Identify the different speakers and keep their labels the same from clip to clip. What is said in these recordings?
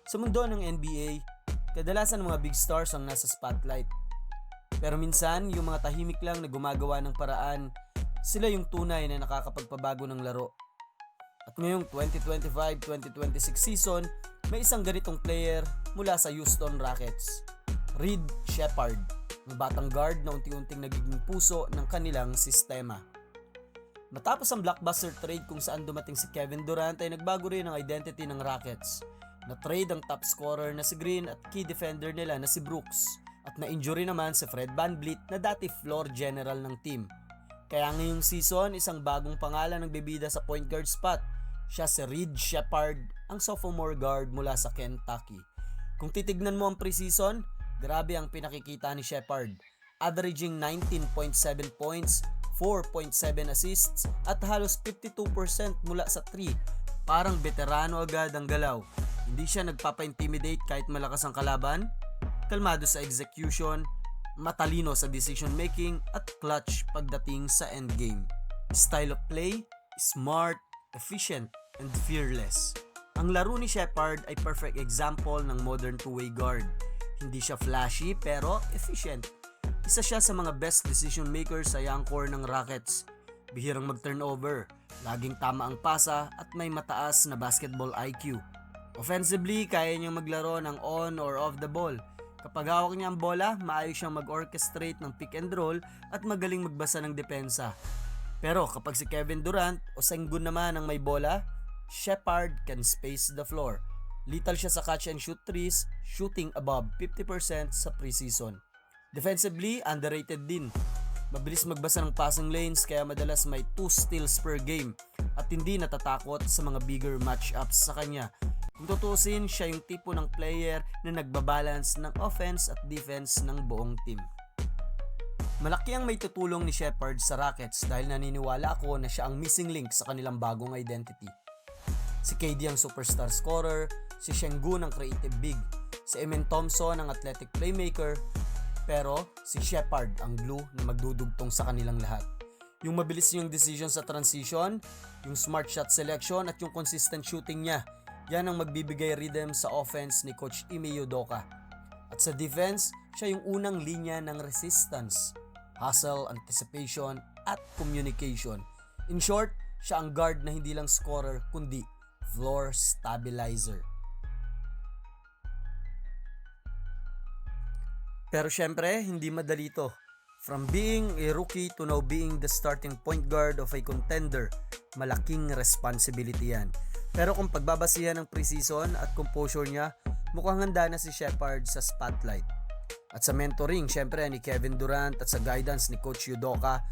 Speaker 1: Sa mundo ng NBA, kadalasan mga big stars ang nasa spotlight. Pero minsan, yung mga tahimik lang na gumagawa ng paraan, sila yung tunay na nakakapagpabago ng laro. At ngayong 2025-2026 season, may isang ganitong player mula sa Houston Rockets, Reed Sheppard, ang batang guard na unti-unting nagiging puso ng kanilang sistema. Matapos ang blockbuster trade kung saan dumating si Kevin Durant ay nagbago rin ang identity ng Rockets. Na-trade ang top scorer na si Green at key defender nila na si Brooks at na-injury naman si Fred VanVleet na dati floor general ng team. Kaya ngayong season, isang bagong pangalan ang bibida sa point guard spot. Siya si Reed Sheppard, ang sophomore guard mula sa Kentucky. Kung titignan mo ang preseason, grabe ang pinakikita ni Sheppard. Averaging 19.7 points, 4.7 assists at halos 52% mula sa 3. Parang veterano agad ang galaw. Hindi siya nagpapa-intimidate kahit malakas ang kalaban, kalmado sa execution, matalino sa decision making at clutch pagdating sa endgame. Style of play, smart, efficient, and fearless. Ang laro ni Sheppard ay perfect example ng modern two-way guard. Hindi siya flashy pero efficient. Isa siya sa mga best decision makers sa young core ng Rockets. Bihirang mag-turnover, laging tama ang pasa at may mataas na basketball IQ. Offensively, kaya niyang maglaro ng on or off the ball. Kapag hawak niya ang bola, maayos siyang mag-orchestrate ng pick and roll at magaling magbasa ng depensa. Pero kapag si Kevin Durant o Sengun naman ang may bola, Sheppard can space the floor. Lethal siya sa catch and shoot threes, shooting above 50% sa preseason. Defensively, underrated din. Mabilis magbasa ng passing lanes kaya madalas may 2 steals per game at hindi natatakot sa mga bigger matchups sa kanya. Kung tutusin, siya yung tipo ng player na nagbabalance ng offense at defense ng buong team. Malaki ang may tutulong ni Sheppard sa Rockets dahil naniniwala ako na siya ang missing link sa kanilang bagong identity. Si KD ang superstar scorer, si Sengun ang creative big, si Amen Thompson ang athletic playmaker, pero si Sheppard ang glue na magdudugtong sa kanilang lahat. Yung mabilis niyang decision sa transition, yung smart shot selection at yung consistent shooting niya, yan ang magbibigay rhythm sa offense ni Coach Ime Udoka. At sa defense, siya yung unang linya ng resistance, hustle, anticipation, at communication. In short, siya ang guard na hindi lang scorer kundi floor stabilizer. Pero syempre, hindi madali ito. From being a rookie to now being the starting point guard of a contender, malaking responsibility yan. Pero kung pagbabasihan ng preseason at composure niya, mukhang handa na si Sheppard sa spotlight. At sa mentoring, syempre ni Kevin Durant at sa guidance ni Coach Udoka,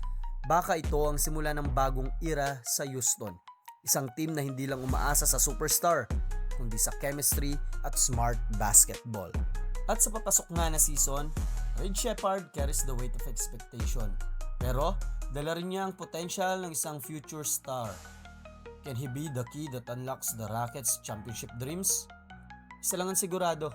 Speaker 1: baka ito ang simula ng bagong era sa Houston. Isang team na hindi lang umaasa sa superstar, kundi sa chemistry at smart basketball. At sa papasok nga na season, Reed Sheppard carries the weight of expectation. Pero, dala rin niya ang potential ng isang future star. Can he be the key that unlocks the Rockets' championship dreams? Isa lang ang sigurado.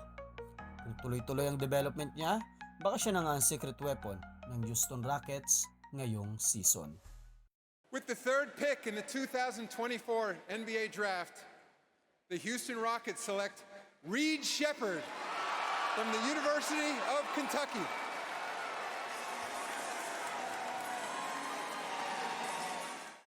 Speaker 1: Kung tuloy-tuloy ang development niya, baka siya na nga ang secret weapon ng Houston Rockets ngayong season.
Speaker 2: With the third pick in the 2024 NBA Draft, the Houston Rockets select Reed Sheppard from the University of Kentucky.